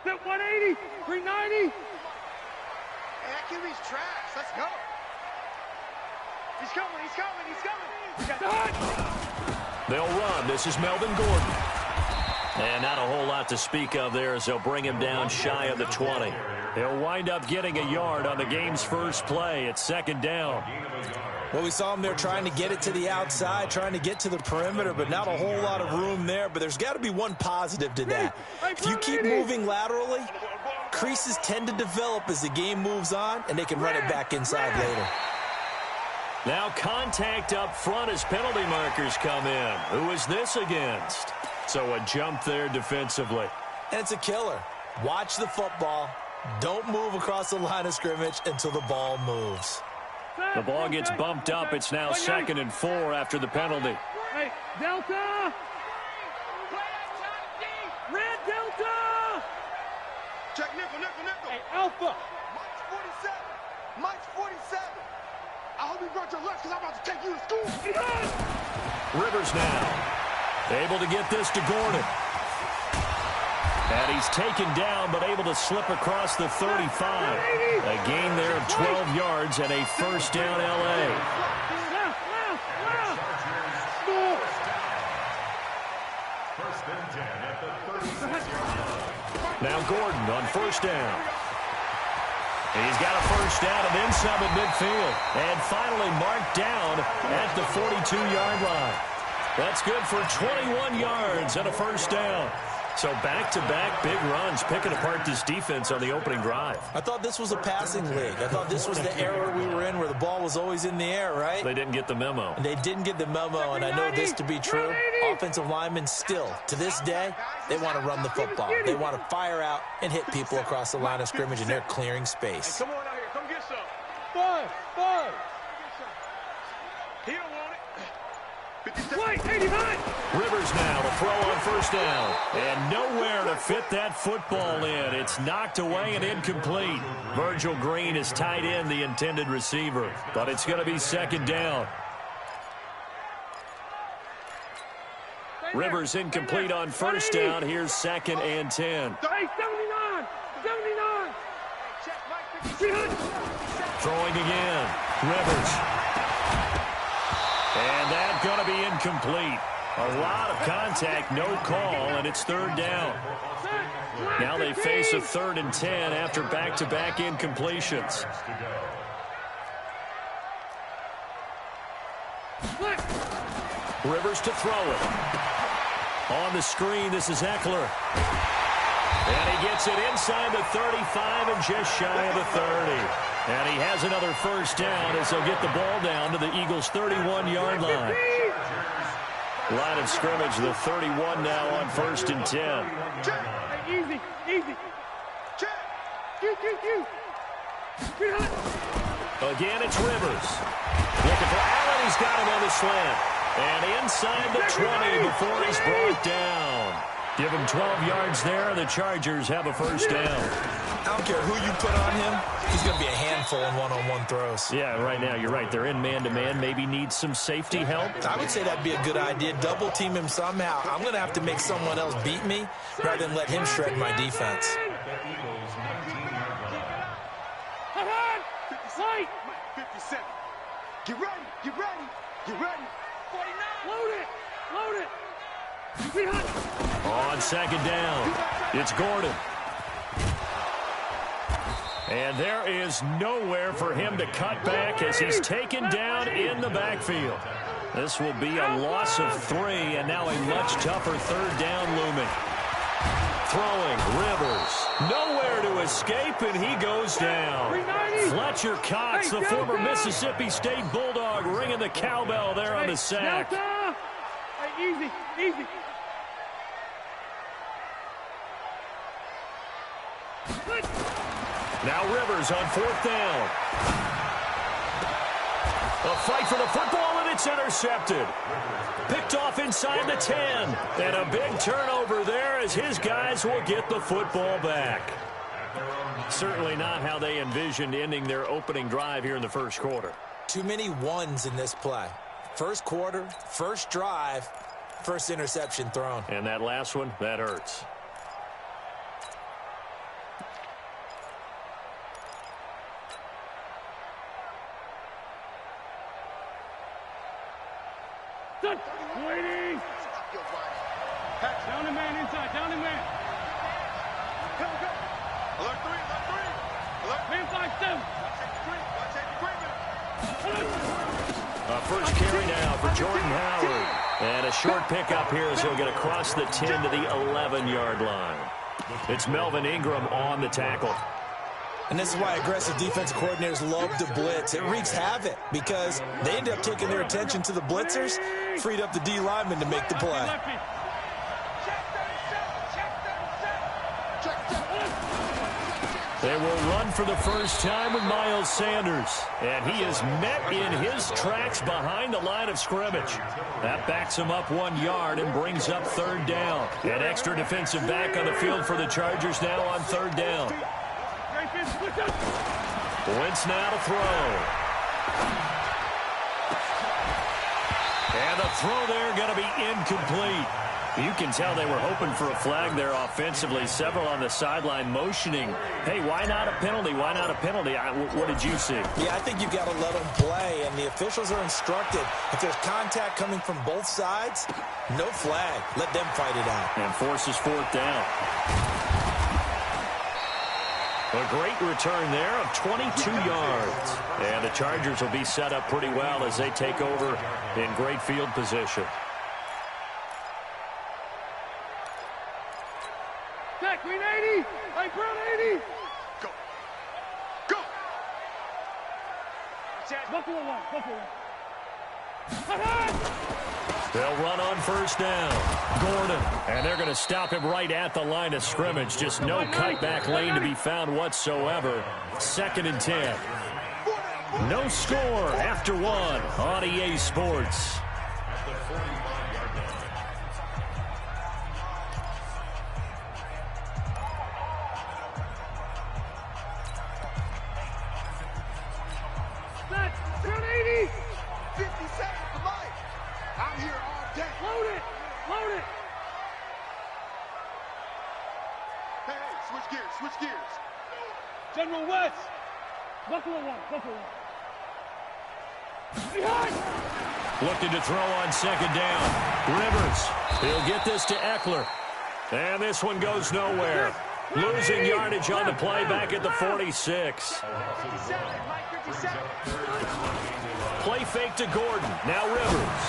Hit 180, 390. Hey, that QB's trash. Let's go. He's coming, he's coming, he's coming. They'll run. This is Melvin Gordon. And not a whole lot to speak of there as they'll bring him down shy of the 20. He'll wind up getting a yard on the game's first play. It's second down. Well, we saw him there trying to get it to the outside, trying to get to the perimeter, but not a whole lot of room there. But there's got to be one positive to that. If you keep moving laterally, creases tend to develop as the game moves on, and they can run it back inside later. Now contact up front as penalty markers come in. Who is this against? So a jump there defensively. And it's a killer. Watch the football. Don't move across the line of scrimmage until the ball moves. The ball gets bumped up. It's now 2nd and 4 after the penalty. Hey, Delta! Red Delta! Check nickel, nickel, nickel. Hey, Alpha! Mike's 47. Mike's 47. I hope you brought your lunch because I'm about to take you to school. Rivers now able to get this to Gordon. And he's taken down but able to slip across the 35. A gain there of 12 yards and a first down L.A. Now Gordon on first down. He's got a first down and then some at midfield. And finally marked down at the 42-yard line. That's good for 21 yards and a first down. So back-to-back big runs picking apart this defense on the opening drive. I thought this was a passing league. I thought this was the era we were in where the ball was always in the air, right? They didn't get the memo. And they didn't get the memo, and I know this to be true. Offensive linemen still, to this day, they want to run the football. They want to fire out and hit people across the line of scrimmage, and they're clearing space. Hey, come on out here. Come get some. Five. He don't want it. Wait, 89. Rivers now to throw on first down. And nowhere to fit that football in. It's knocked away and incomplete. Virgil Green is tied in the intended receiver. But it's going to be second down. Rivers incomplete on first down. Here's 2nd and 10. Hey, 79. Throwing again. Rivers. And that's going to be incomplete. A lot of contact, no call, and it's third down. Now they face a 3rd and 10 after back-to-back incompletions. Rivers to throw it. On the screen, this is Eckler. And he gets it inside the 35 and just shy of the 30. And he has another first down as they'll get the ball down to the Eagles' 31-yard line. Line of scrimmage, the 31 now on 1st and 10. Easy. Again, it's Rivers. Looking for Allen. He's got him on the slant. And inside the 20 before he's brought down. Give him 12 yards there. The Chargers have a first down. I don't care who you put on him. He's going to be a handful in one-on-one throws. Yeah, right now, you're right. They're in man-to-man. Maybe need some safety help. I would say that'd be a good idea. Double team him somehow. I'm going to have to make someone else beat me rather than let him shred my defense. 57. Get ready. 49. Load it. On second down, it's Gordon. And there is nowhere for him to cut back as he's taken down in the backfield. This will be a loss of 3, and now a much tougher 3rd down looming. Throwing, Rivers. Nowhere to escape, and he goes down. Fletcher Cox, the former Mississippi State Bulldog, ringing the cowbell there on the sack. Easy. Now Rivers on 4th down. A fight for the football, and it's intercepted. Picked off inside the 10. And a big turnover there as his guys will get the football back. Certainly not how they envisioned ending their opening drive here in the first quarter. Too many ones in this play. First quarter, first drive, first interception thrown. And that last one, that hurts. Weston. Ladies. Down the man inside. Down the man. Go, go. Alert 3, alert 3. Alert. Man 5-7. First carry now for Jordan Howard. And a short pickup here as he'll get across the 10 to the 11-yard line. It's Melvin Ingram on the tackle. And this is why aggressive defensive coordinators love to blitz. It wreaks havoc because they end up taking their attention to the blitzers, freed up the D lineman to make the play. They will run for the first time with Miles Sanders. And he is met in his tracks behind the line of scrimmage. That backs him up 1 yard and brings up third down. An extra defensive back on the field for the Chargers now on third down. Wentz now to throw. And the throw there going to be incomplete. You can tell they were hoping for a flag there offensively. Several on the sideline motioning, hey, why not a penalty? Why not a penalty? What did you see? Yeah, I think you've got to let them play, and the officials are instructed. If there's contact coming from both sides, no flag. Let them fight it out. And forces fourth down. A great return there of 22 yards. And the Chargers will be set up pretty well as they take over in great field position. Back, green 80. Hey, brown 80. Go. Go. Buffalo one. Buffalo one. They'll run on first down. Gordon. And they're going to stop him right at the line of scrimmage. Just no cutback lane to be found whatsoever. 2nd and 10. No score after one on EA Sports. Back, brown 80. 50 seconds to life. I'm here all day. Load it. Load it. Hey, switch gears, switch gears. General West. Buffalo one. Buffalo one. Behind. Looking to throw on 2nd down. Rivers. He'll get this to Eckler. And this one goes nowhere. Losing yardage on the play back at the 46. Play fake to Gordon. Now Rivers.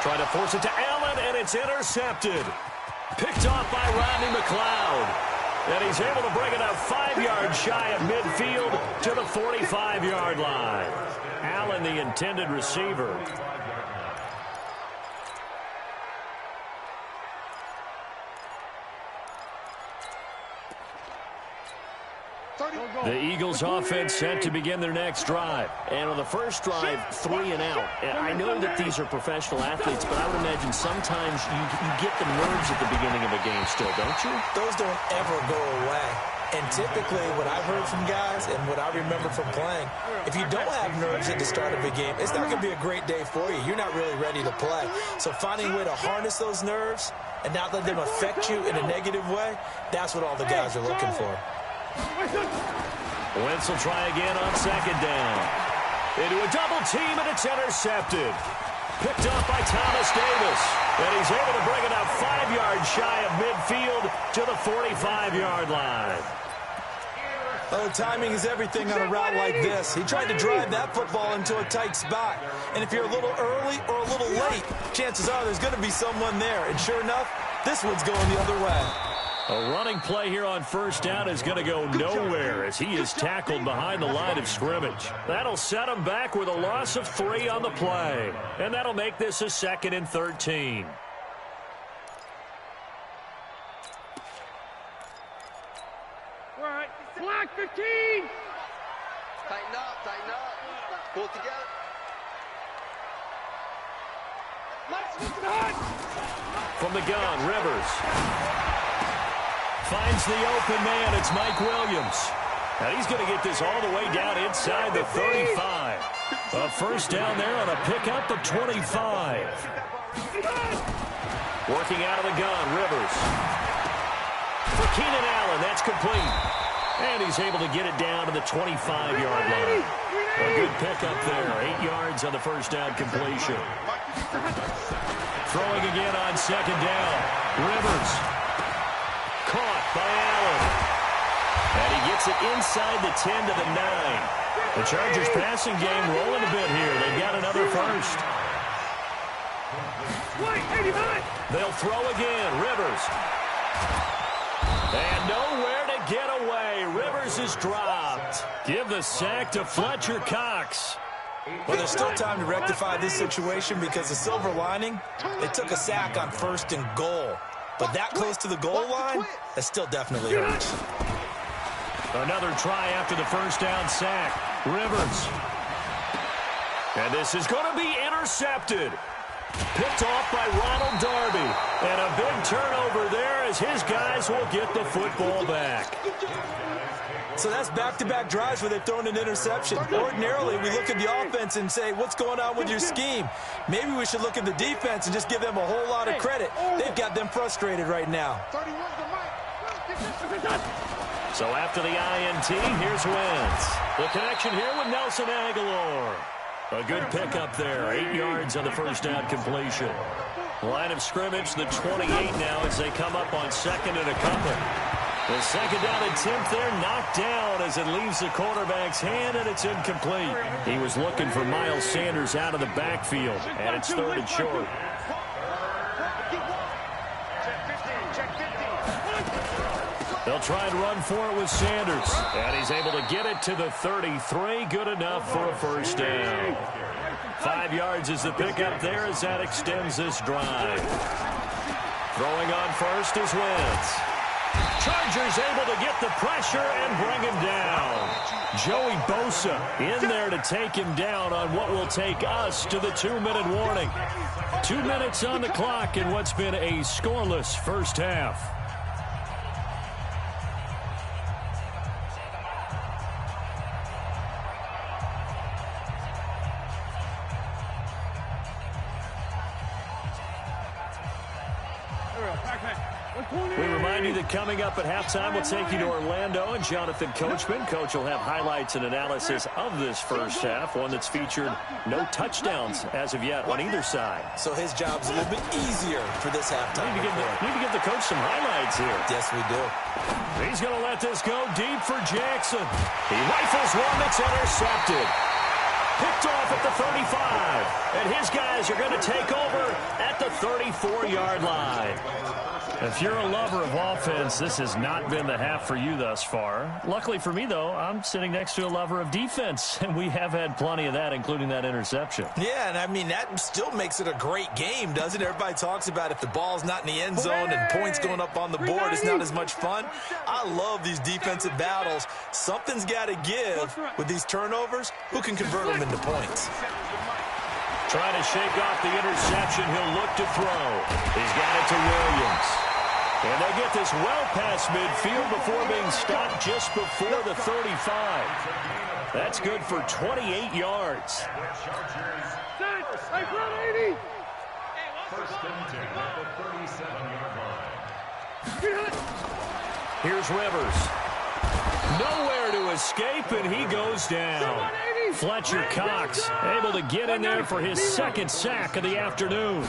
Trying to force it to Allen, and it's intercepted. Picked off by Rodney McLeod. And he's able to bring it out 5 yards shy of midfield to the 45-yard line. Allen, the intended receiver. The Eagles offense set to begin their next drive. And on the first drive, 3 and out. And I know that these are professional athletes, but I would imagine sometimes you get the nerves at the beginning of a game still, don't you? Those don't ever go away. And typically what I've heard from guys and what I remember from playing, if you don't have nerves at the start of a game, it's not going to be a great day for you. You're not really ready to play. So finding a way to harness those nerves and not let them affect you in a negative way, that's what all the guys are looking for. Wentz will try again on 2nd down. Into a double team, and it's intercepted. Picked off by Thomas Davis. And he's able to bring it out 5 yards shy of midfield to the 45-yard line. Oh, timing is everything on a route like this. He tried to drive that football into a tight spot. And if you're a little early or a little late, chances are there's going to be someone there. And sure enough, this one's going the other way. A running play here on first down is going to go nowhere as he is tackled behind the line of scrimmage. That'll set him back with a loss of 3 on the play. And that'll make this a 2nd and 13. All right. Flag 15. Tighten up, tighten up. Pull it together. Let's get to the hut. From the gun, Rivers. Finds the open man. It's Mike Williams. And he's going to get this all the way down inside the 35. A first down there on a pickup of 25. Working out of the gun, Rivers. For Keenan Allen, that's complete. And he's able to get it down to the 25-yard line. A good pickup there. 8 yards on the first down completion. Throwing again on second down. Rivers. Caught by Allen. And he gets it inside the 10 to the 9. The Chargers passing game rolling a bit here. They've got another first. They'll throw again. Rivers. And nowhere to get away. Rivers is dropped. Give the sack to Fletcher Cox. Well, there's still time to rectify this situation because the silver lining, they took a sack on 1st and goal. But that close to the goal line, that still definitely hurts. Another try after the first down sack. Rivers. And this is going to be intercepted. Picked off by Ronald Darby. And a big turnover there as his guys will get the football back. So that's back-to-back drives where they've thrown an interception. Ordinarily, we look at the offense and say, what's going on with your scheme? Maybe we should look at the defense and just give them a whole lot of credit. They've got them frustrated right now. So after the INT, here's Wentz. The connection here with Nelson Aguilar. A good pickup there. 8 yards on the first down completion. Line of scrimmage, the 28 now as they come up on 2nd and a couple. The second down attempt there knocked down as it leaves the quarterback's hand, and it's incomplete. He was looking for Miles Sanders out of the backfield, and it's 3rd and short. They'll try and run for it with Sanders, and he's able to get it to the 33. Good enough for a first down. 5 yards is the pickup there as that extends this drive. Throwing on first is Wentz. Chargers able to get the pressure and bring him down. Joey Bosa in there to take him down on what will take us to the 2-minute warning. 2 minutes on the clock in what's been a scoreless first half. We remind you that coming up at halftime, we'll take you to Orlando and Jonathan Coachman. Coach will have highlights and analysis of this first half, one that's featured no touchdowns as of yet on either side. So his job's a little bit easier for this halftime. Need to give the coach some highlights here. Yes, we do. He's going to let this go deep for Jackson. He rifles one that's intercepted. Picked off at the 35. And his guys are going to take over at the 34-yard line. If you're a lover of offense, this has not been the half for you thus far. Luckily for me, though, I'm sitting next to a lover of defense, and we have had plenty of that, including that interception. Yeah, and I mean, that still makes it a great game, doesn't it? Everybody talks about if the ball's not in the end zone and points going up on the board, it's not as much fun. I love these defensive battles. Something's got to give with these turnovers. Who can convert them into points? Trying to shake off the interception. He'll look to throw. He's got it to Williams. And they get this well past midfield before being stopped just before the 35. That's good for 28 yards. Here's Rivers. Nowhere to escape, and he goes down. Fletcher Cox able to get in there for his 2nd sack of the afternoon.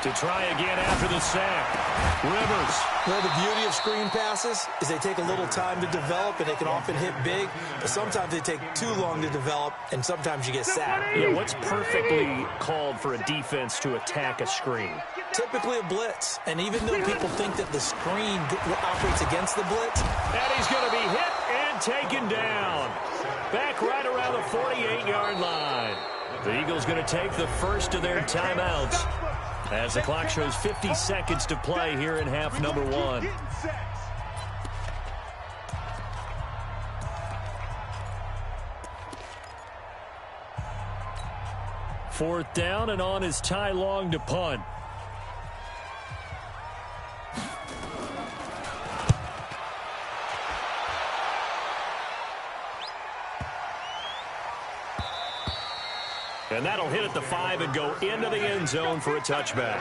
To try again after the sack. Rivers. Well, the beauty of screen passes is they take a little time to develop, and they can often hit big, but sometimes they take too long to develop, and sometimes you get sacked. Yeah, what's perfectly called for a defense to attack a screen? Typically a blitz, and even though people think that the screen operates against the blitz. And he's going to be hit and taken down. Back right around the 48-yard line. The Eagles going to take the first of their timeouts as the clock shows 50 seconds to play here in half number 1. Fourth down, and on is Ty Long to punt. And that'll hit at the 5 and go into the end zone for a touchback.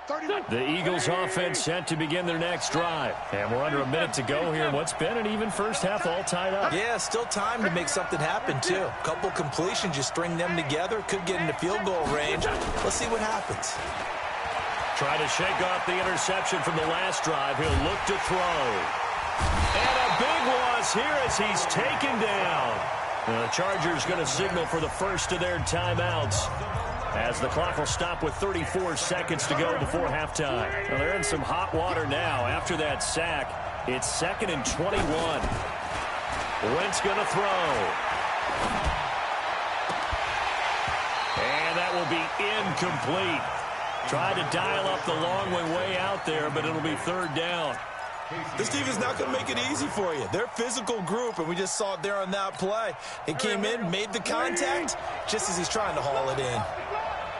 The Eagles offense set to begin their next drive. And we're under a minute to go here. What's been an even first half, all tied up. Yeah, still time to make something happen, too. A couple completions, you string them together. Could get into field goal range. Let's see what happens. Trying to shake off the interception from the last drive. He'll look to throw. And a big loss here as he's taken down. The Chargers going to signal for the first of their timeouts, as the clock will stop with 34 seconds to go before halftime. Well, they're in some hot water now after that sack. It's 2nd and 21. Wentz going to throw. And that will be incomplete. Tried to dial up the long way out there, but it'll be 3rd down. This defense not going to make it easy for you. They're a physical group, and we just saw it there on that play. He came in, made the contact, just as he's trying to haul it in.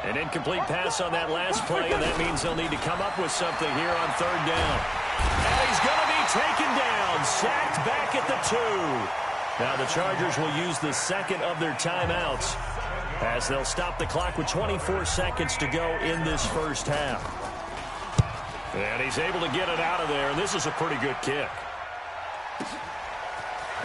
An incomplete pass on that last play, and that means they'll need to come up with something here on 3rd down. And he's going to be taken down, sacked back at the 2. Now the Chargers will use the second of their timeouts, as they'll stop the clock with 24 seconds to go in this first half. And he's able to get it out of there, and this is a pretty good kick.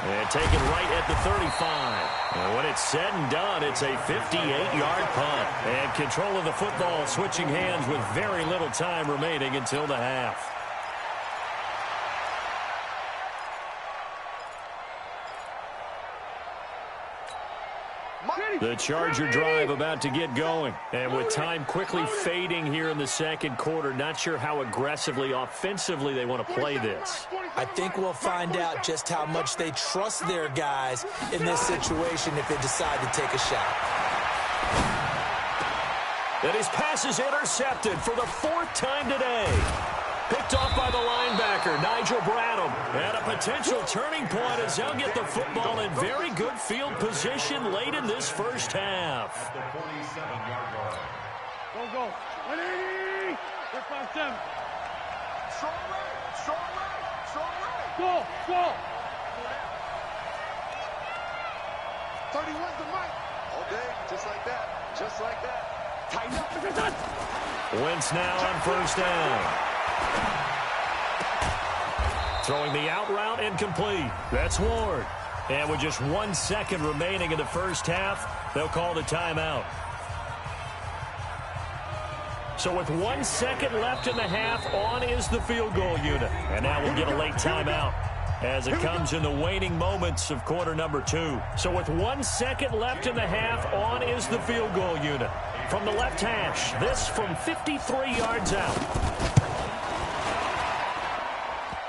And taken right at the 35. And when it's said and done, it's a 58-yard punt. And control of the football switching hands with very little time remaining until the half. The Charger drive about to get going. And with time quickly fading here in the second quarter, not sure how aggressively, offensively they want to play this. I think we'll find out just how much they trust their guys in this situation if they decide to take a shot. And his pass is intercepted for the 4th time today. Picked off by the linebacker, Nigel Bradham. And a potential turning point as they'll get the football in very good field position late in this first half. Go. 180. 457. Strong right. Go. 31's the mic. All day, just like that. Tighten up. Wentz now on 1st down. Throwing the out route incomplete. That's Ward. And with just 1 second remaining in the first half, they'll call the timeout. So with 1 second left in the half, on is the field goal unit. And now we'll get a late timeout as it comes in the waning moments of quarter number 2. So with 1 second left in the half, on is the field goal unit. From the left hash, this from 53 yards out.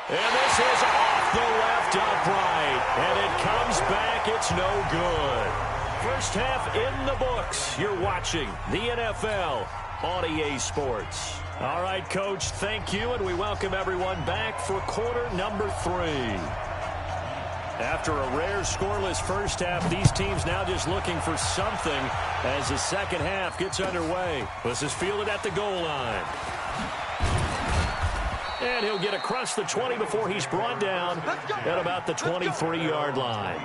And this is off the left upright. And it comes back. It's no good. First half in the books. You're watching the NFL on EA Sports. All right, Coach, thank you. And we welcome everyone back for quarter number 3. After a rare scoreless first half, these teams now just looking for something as the second half gets underway. This is fielded at the goal line. And he'll get across the 20 before he's brought down at about the 23-yard line.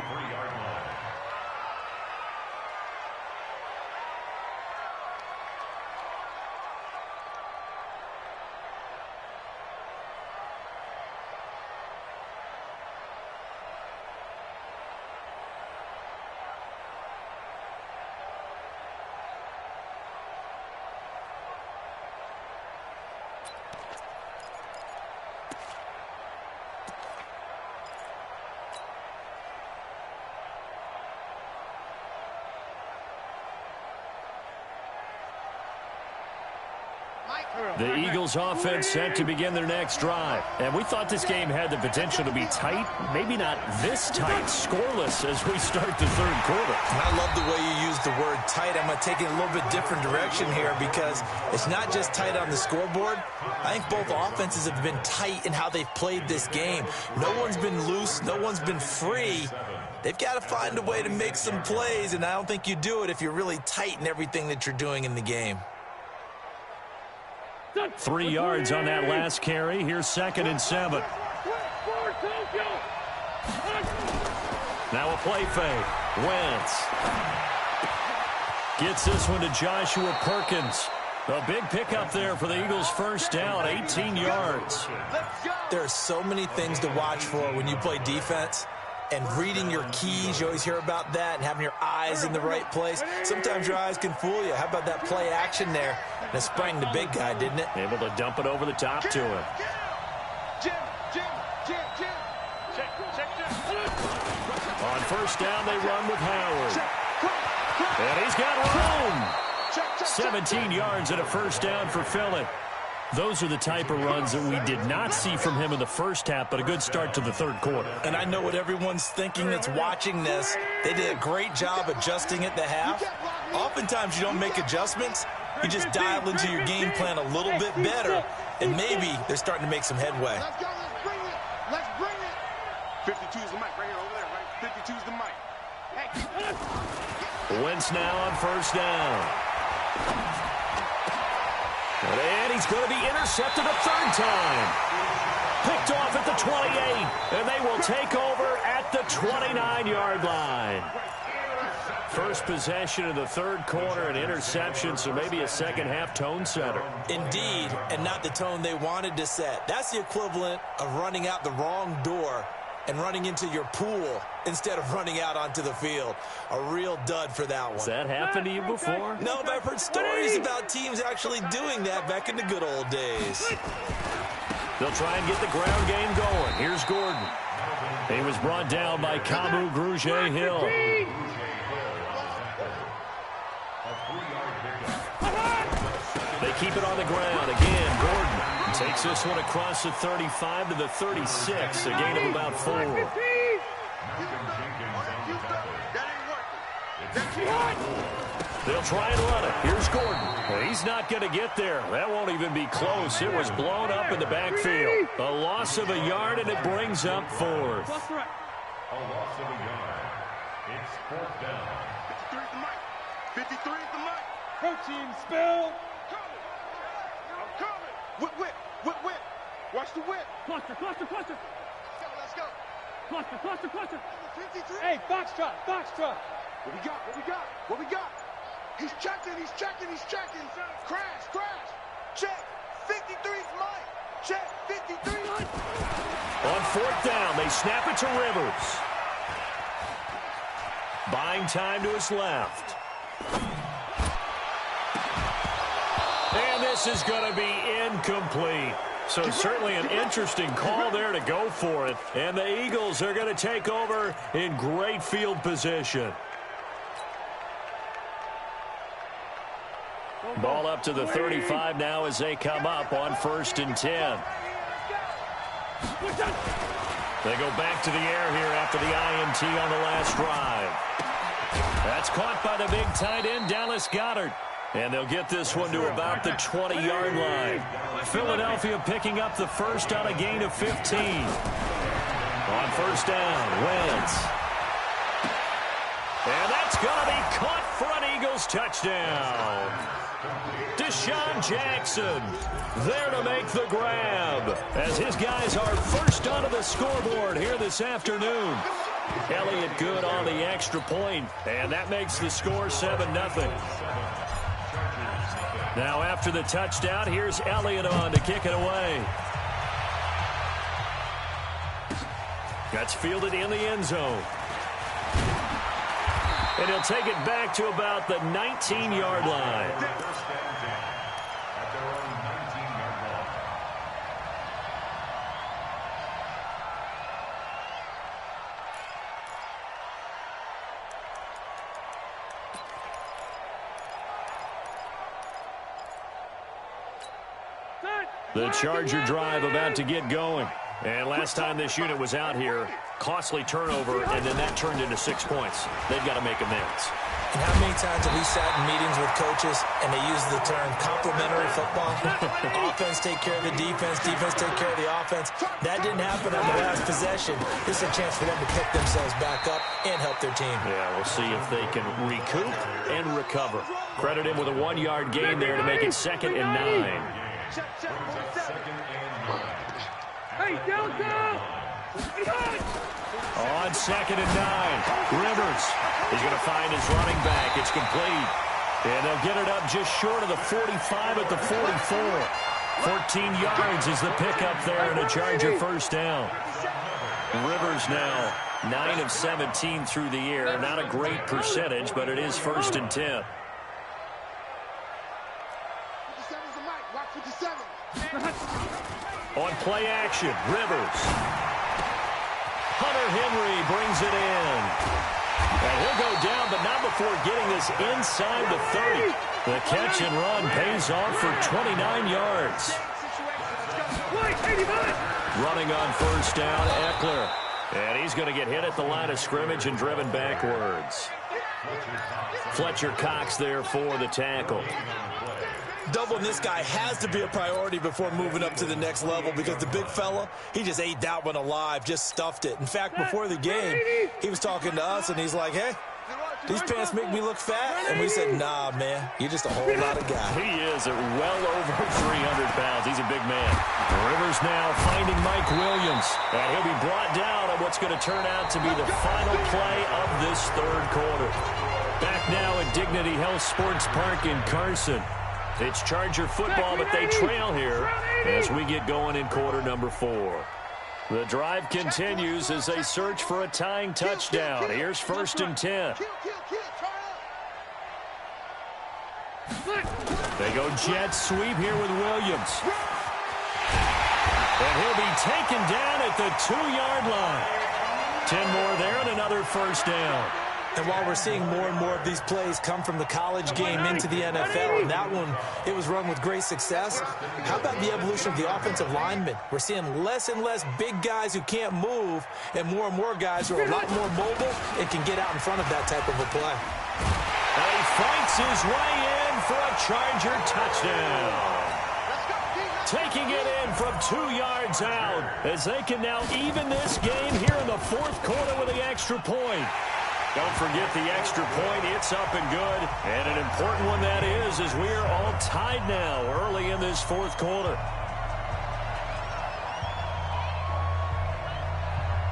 The Eagles offense set to begin their next drive. And we thought this game had the potential to be tight, maybe not this tight, scoreless as we start the third quarter. And I love the way you use the word tight. I'm going to take it a little bit different direction here because it's not just tight on the scoreboard. I think both offenses have been tight in how they've played this game. No one's been loose. No one's been free. They've got to find a way to make some plays, and I don't think you do it if you're really tight in everything that you're doing in the game. 3 yards on that last carry. Here's 2nd and 7. Now a play fake. Wentz gets this one to Joshua Perkins. A big pickup there for the Eagles' first down, 18 yards. There are so many things to watch for when you play defense. And reading your keys, you always hear about that, and having your eyes in the right place. Sometimes your eyes can fool you. How about that play action there? And it sprang the big guy, didn't it? Able to dump it over the top to him. On first down, they run with Howard. And he's got room. 17 yards and a first down for Philly. Those are the type of runs that we did not see from him in the first half, but a good start to the third quarter. And I know what everyone's thinking that's watching this. They did a great job adjusting at the half. Oftentimes you don't make adjustments. You just dial into your game plan a little bit better, and maybe they're starting to make some headway. Let's go. Let's bring it. Let's bring it. 52 is the mic right here over there, right? 52 is the mic. Hey. Wentz now on first down. And he's going to be intercepted a third time. Picked off at the 28, and they will take over at the 29-yard line. First possession of the third quarter, an interception, so maybe a second-half tone setter. Indeed, and not the tone they wanted to set. That's the equivalent of running out the wrong door and running into your pool instead of running out onto the field. A real dud for that one. Has that happened to you before? No, but I've heard stories about teams actually doing that back in the good old days. They'll try and get the ground game going. Here's Gordon. He was brought down by Kamu Grugier-Hill. They keep it on the ground. Again, Gordon takes this one across the 35 to the 36, a gain of about 4. They'll try and run it. Here's Gordon. He's not going to get there. That won't even be close. It was blown up in the backfield. A loss of a yard, and it brings up fourth. A loss of a yard. It's fourth down. 53 is the mic. 53 is the mic. Protein spill. I'm coming. Whip. Watch the whip. Cluster. Let's go. Cluster. 53. Hey, Foxtrot. What we got? He's checking. Crash. Check. 53's mine. Check. 53. On fourth down, they snap it to Rivers. Buying time to his left. And this is going to be incomplete. So certainly an interesting call there to go for it. And the Eagles are going to take over in great field position. Ball up to the 35 now as they come up on 1st and 10. They go back to the air here after the INT on the last drive. That's caught by the big tight end, Dallas Goedert. And they'll get this one to about the 20-yard line. Philadelphia picking up the first on a gain of 15. On first down, Wentz. And that's going to be caught for an Eagles touchdown. Deshaun Jackson there to make the grab as his guys are first onto the scoreboard here this afternoon. Elliott good on the extra point, and that makes the score 7-0. Now after the touchdown, here's Elliott on to kick it away. That's fielded in the end zone. And he'll take it back to about the 19-yard line. The Charger drive about to get going. And last time this unit was out here, costly turnover, and then that turned into 6 points. They've got to make amends. And how many times have we sat in meetings with coaches and they use the term complementary football? Offense take care of the defense, defense take care of the offense. That didn't happen on the last possession. This is a chance for them to pick themselves back up and help their team. Yeah, we'll see if they can recoup and recover. Credit him with a 1-yard gain there to make it 2nd and 9. Hey, down. On 2nd and 9, Rivers is going to find his running back. It's complete. And they'll get it up just short of the 45 at the 44. 14 yards is the pickup there and a Charger first down. Rivers now 9 of 17 through the air. Not a great percentage, but it is 1st and 10. On play action, Rivers. Hunter Henry brings it in. And he'll go down, but not before getting this inside the 30. The catch and run pays off for 29 yards. Running on first down, Eckler. And he's going to get hit at the line of scrimmage and driven backwards. Fletcher Cox there for the tackle. Doubling this guy has to be a priority before moving up to the next level because the big fella, he just ate that one alive, just stuffed it. In fact, before the game, he was talking to us, and he's like, hey, these pants make me look fat? And we said, nah, man, you're just a whole lot of guy. He is at well over 300 pounds. He's a big man. Rivers now finding Mike Williams. And he'll be brought down on what's going to turn out to be the final play of this third quarter. Back now at Dignity Health Sports Park in Carson. It's Charger football, but they trail here as we get going in quarter number 4. The drive continues as they search for a tying touchdown. Here's 1st and 10. They go jet sweep here with Williams. And he'll be taken down at the 2-yard line. 10 more there and another first down. And while we're seeing more and more of these plays come from the college game into the NFL, and that one, it was run with great success, how about the evolution of the offensive linemen? We're seeing less and less big guys who can't move and more guys who are a lot more mobile and can get out in front of that type of a play. And he fights his way in for a Charger touchdown. Taking it in from 2 yards out as they can now even this game here in the 4th quarter with the extra point. Don't forget the extra point. It's up and good. And an important one that is, as we are all tied now early in this 4th quarter.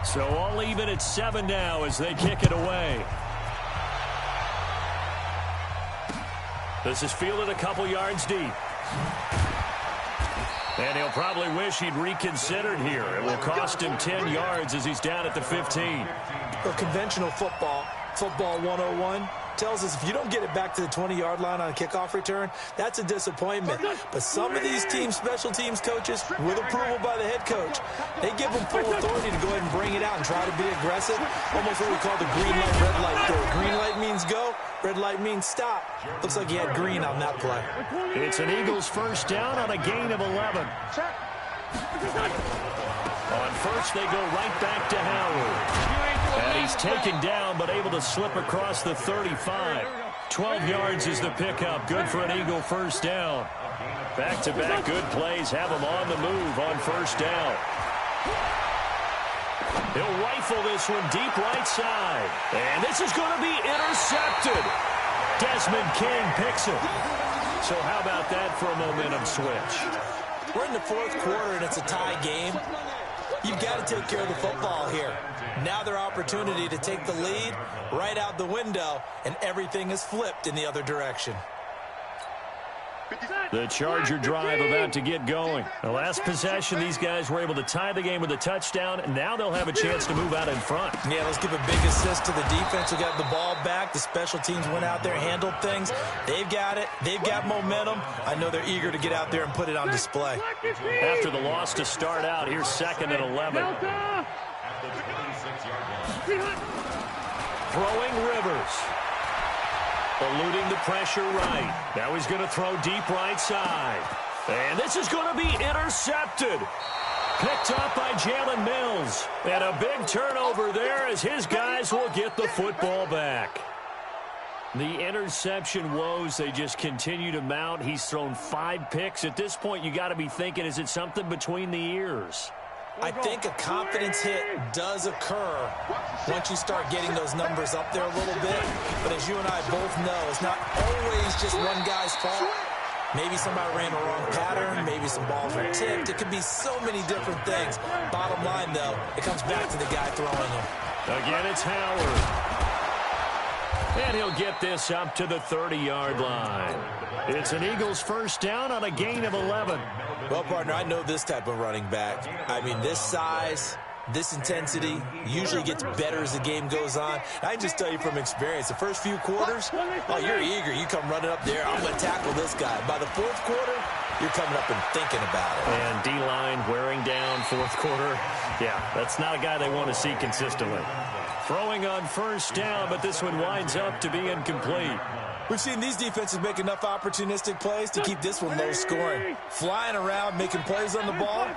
So all even at 7 now as they kick it away. This is fielded a couple yards deep. And he'll probably wish he'd reconsidered here. It will cost him 10 yards as he's down at the 15. Or conventional football 101, tells us if you don't get it back to the 20-yard line on a kickoff return, that's a disappointment. But some of these teams, special teams coaches, with approval by the head coach, they give them full authority to go ahead and bring it out and try to be aggressive. Almost what we call the green light, red light theory. Green light means go, red light means stop. Looks like he had green on that play. It's an Eagles first down on a gain of 11. On first, they go right back to Howard. And he's taken down, but able to slip across the 35. 12 yards is the pickup. Good for an Eagle first down. Back-to-back good plays have him on the move on first down. He'll rifle this one deep right side. And this is going to be intercepted. Desmond King picks it. So how about that for a momentum switch? We're in the 4th quarter, and it's a tie game. You've got to take care of the football here. Now their opportunity to take the lead right out the window, and everything is flipped in the other direction. The Charger drive about to get going. The last possession, these guys were able to tie the game with a touchdown, and now they'll have a chance to move out in front. Yeah, let's give a big assist to the defense who got the ball back. The special teams went out there, handled things. They've got it. They've got momentum. I know they're eager to get out there and put it on display. After the loss to start out, here's 2nd and 11. Throwing Rivers. Eluding the pressure right. Now he's going to throw deep right side. And this is going to be intercepted. Picked up by Jalen Mills. And a big turnover there as his guys will get the football back. The interception woes, they just continue to mount. He's thrown 5 picks. At this point, you got to be thinking, is it something between the ears? I think a confidence hit does occur once you start getting those numbers up there a little bit. But as you and I both know, it's not always just one guy's fault. Maybe somebody ran the wrong pattern. Maybe some balls were tipped. It could be so many different things. Bottom line, though, it comes back to the guy throwing them. Again, it's Howard. And he'll get this up to the 30-yard line. It's an Eagles first down on a gain of 11. Well, partner, I know this type of running back. I mean, this size, this intensity usually gets better as the game goes on. I can just tell you from experience, the first few quarters, oh, you're eager. You come running up there, I'm going to tackle this guy. By the fourth quarter, you're coming up and thinking about it. And D-line wearing down fourth quarter. Yeah, that's not a guy they want to see consistently. Throwing on first down, but this one winds up to be incomplete. We've seen these defenses make enough opportunistic plays to keep this one low scoring. Flying around, making plays on the ball,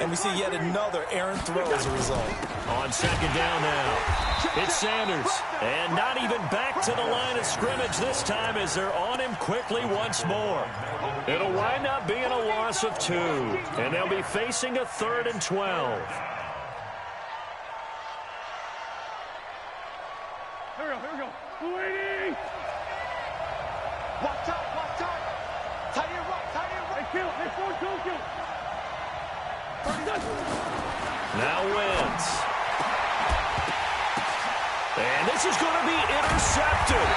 and we see yet another errant throw as a result. On second down now, it's Sanders. And not even back to the line of scrimmage this time as they're on him quickly once more. It'll wind up being a loss of 2, and they'll be facing a 3rd and 12. Here we go. Waiting. Watch out, watch out. Tight end right, tight end right. Hey, kill. Hey, don't kill. Now Wentz. And this is going to be intercepted.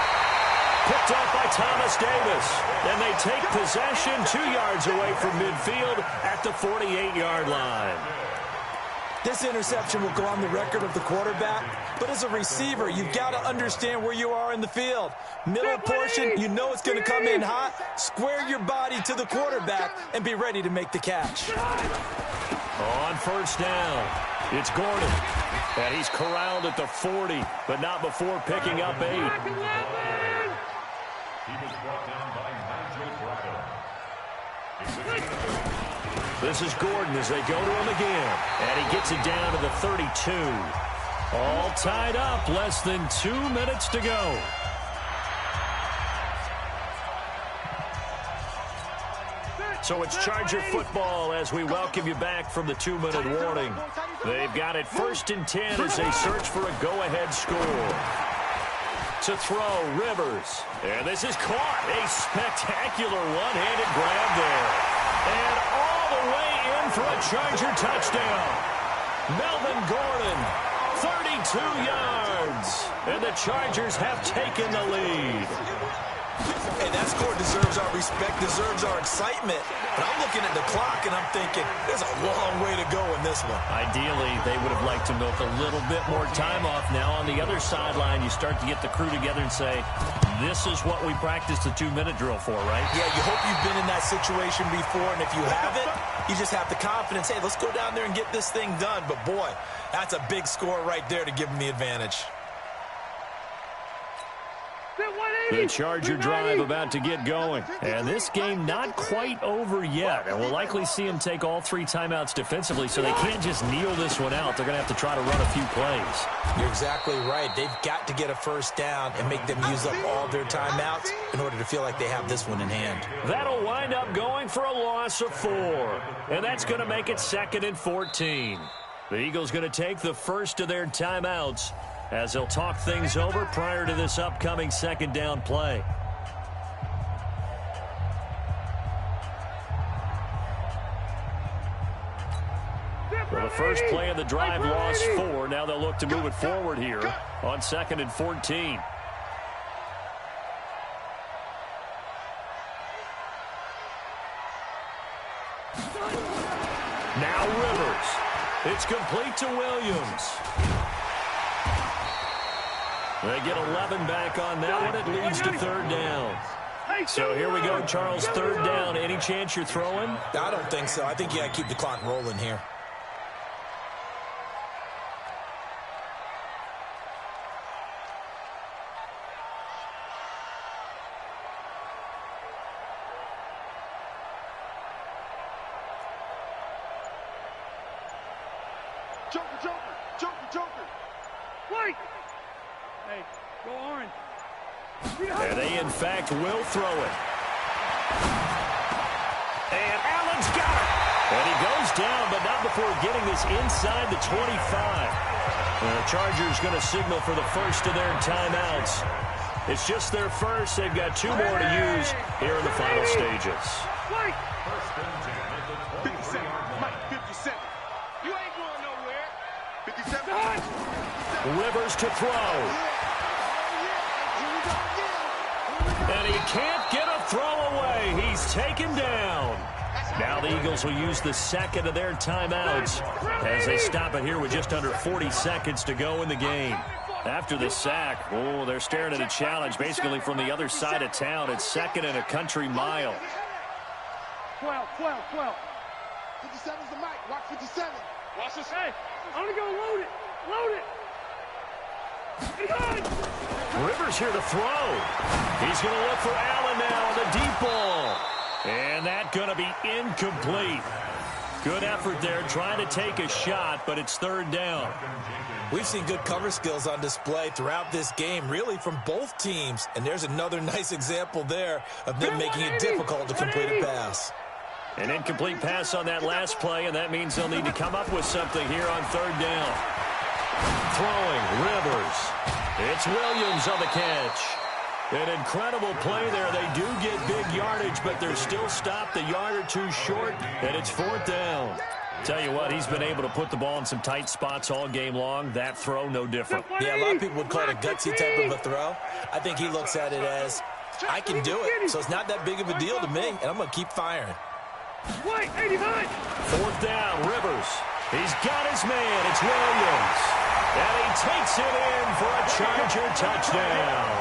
Picked up by Thomas Davis. And they take possession 2 yards away from midfield at the 48-yard line. This interception will go on the record of the quarterback, but as a receiver, you've got to understand where you are in the field. Middle portion, you know it's going to come in hot. Square your body to the quarterback and be ready to make the catch. On first down, it's Gordon. And he's corralled at the 40, but not before picking up 8. He was brought down by This is Gordon as they go to him again. And he gets it down to the 32. All tied up, less than 2 minutes to go. So it's Charger football as we welcome you back from the 2-minute warning. They've got it 1st and 10 as they search for a go-ahead score. To throw, Rivers. And this is caught. A spectacular one-handed grab there. And all the way in for a Charger touchdown. Melvin Gordon, 32 yards. And the Chargers have taken the lead. Hey, that score deserves our respect, deserves our excitement. But I'm looking at the clock and I'm thinking, there's a long way to go in this one. Ideally, they would have liked to milk a little bit more time off. Now on the other sideline, you start to get the crew together and say, this is what we practiced the 2-minute drill for, right? Yeah, you hope you've been in that situation before, and if you haven't, you just have the confidence, hey, let's go down there and get this thing done. But boy, that's a big score right there to give them the advantage. The Charger drive about to get going. And this game not quite over yet. And we'll likely see them take all 3 timeouts defensively, so they can't just kneel this one out. They're going to have to try to run a few plays. You're exactly right. They've got to get a first down and make them use up all their timeouts in order to feel like they have this one in hand. That'll wind up going for a loss of 4. And that's going to make it 2nd and 14. The Eagles going to take the first of their timeouts as they'll talk things over prior to this upcoming 2nd down play. Well, the first play of the drive lost 4. Now they'll look to move it forward here on 2nd and 14. Now Rivers. It's complete to Williams. They get 11 back on that one. It leads to 3rd down. So here we go, Charles, 3rd down. Any chance you're throwing? I don't think so. I think you got to keep the clock rolling here. Joker. Wait! Hey, go orange. And they, in fact, will throw it. And Allen's got it. And he goes down, but not before getting this inside the 25. And the Chargers going to signal for the first of their timeouts. It's just their first. They've got 2 more to use here in the final stages. Wait! 57, Mike, 57. You ain't going nowhere. 57. Rivers to throw. Here we go. can't get a throw away. He's taken down. Now the Eagles will use the second of their timeouts as they stop it here with just under 40 seconds to go in the game. After the sack, oh, they're staring at a challenge basically from the other side of town. It's second and a country mile. 12. 57's the mic. Watch 57. Watch this. Hey, I'm going to go load it. Load it. Rivers here to throw. He's going to look for Allen now on the deep ball. And that's going to be incomplete. Good effort there trying to take a shot, but it's third down. We've seen good cover skills on display throughout this game, really from both teams. And there's another nice example there of them making it difficult to complete a pass. An incomplete pass on that last play, and that means they'll need to come up with something here on third down. Throwing, Rivers. It's Williams on the catch. An incredible play there. They do get big yardage, but they're still stopped a yard or two short, and it's fourth down. Tell you what, he's been able to put the ball in some tight spots all game long. That throw, no different. Yeah, a lot of people would call it a gutsy type of a throw. I think he looks at it as, I can do it, so it's not that big of a deal to me, and I'm going to keep firing. Wait, 89. Fourth down, Rivers. He's got his man. It's Williams. And he takes it in for a Charger touchdown.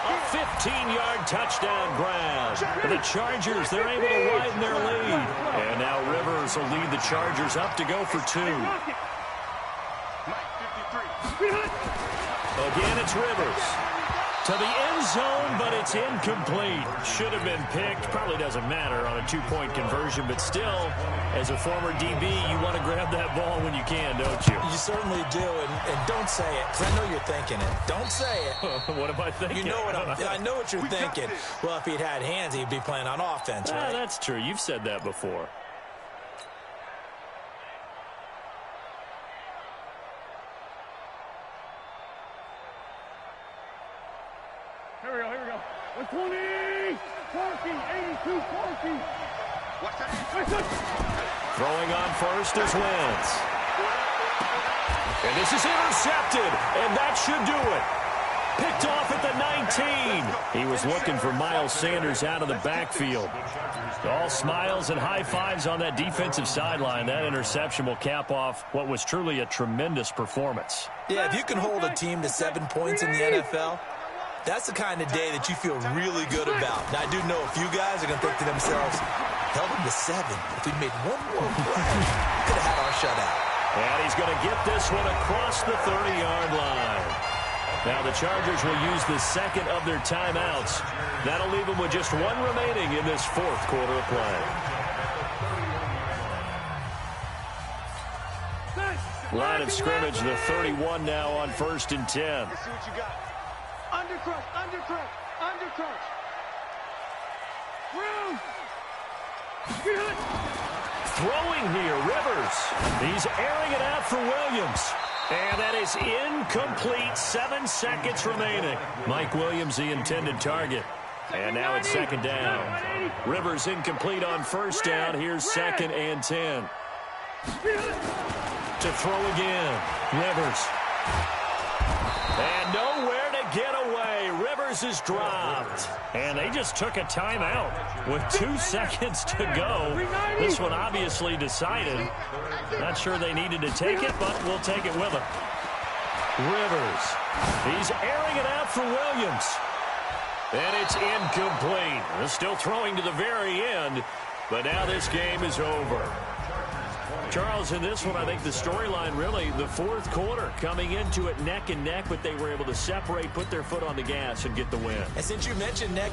A 15-yard touchdown grab. For the Chargers, they're able to widen their lead. And now Rivers will lead the Chargers up to go for two. Again, it's Rivers. To the end zone, but it's incomplete. Should have been picked. Probably doesn't matter on a two-point conversion, but still, as a former DB, you want to grab that ball when you can, don't you? You certainly do, and don't say it, because I know you're thinking it. Don't say it. What am I thinking? You know what I know what you're thinking. Well, if he'd had hands, he'd be playing on offense, right? That's true. You've said that before. Here we go. 120, 40, 82, 40. Watch that. Throwing on first is Wentz. And this is intercepted, and that should do it. Picked off at the 19. He was looking for Miles Sanders out of the backfield. All smiles and high fives on that defensive sideline. That interception will cap off what was truly a tremendous performance. Yeah, if you can hold a team to 7 points in the NFL, that's the kind of day that you feel really good about. Now, I do know a few guys are going to think to themselves, held them to 7. If we made one more play, could have had our shutout. And he's going to get this one across the 30-yard line. Now the Chargers will use the second of their timeouts. That'll leave them with just one remaining in this fourth quarter of play. Line of scrimmage, the 31 now on 1st and 10. Let's see what you got. Undercrush. Room. Throwing here, Rivers. He's airing it out for Williams. And that is incomplete. 7 seconds remaining. Mike Williams, the intended target. And now it's second down. Rivers incomplete on first down. Here's 2nd and 10. To throw again. Rivers. And nowhere to get away. Rivers is dropped. And they just took a timeout with 2 seconds to go. This one obviously decided. Not sure they needed to take it, but we'll take it with them. Rivers. He's airing it out for Williams. And it's incomplete. They're still throwing to the very end, but now this game is over. Charles, in this one, I think the storyline really, the fourth quarter, coming into it neck and neck, but they were able to separate, put their foot on the gas, and get the win. And since you mentioned neck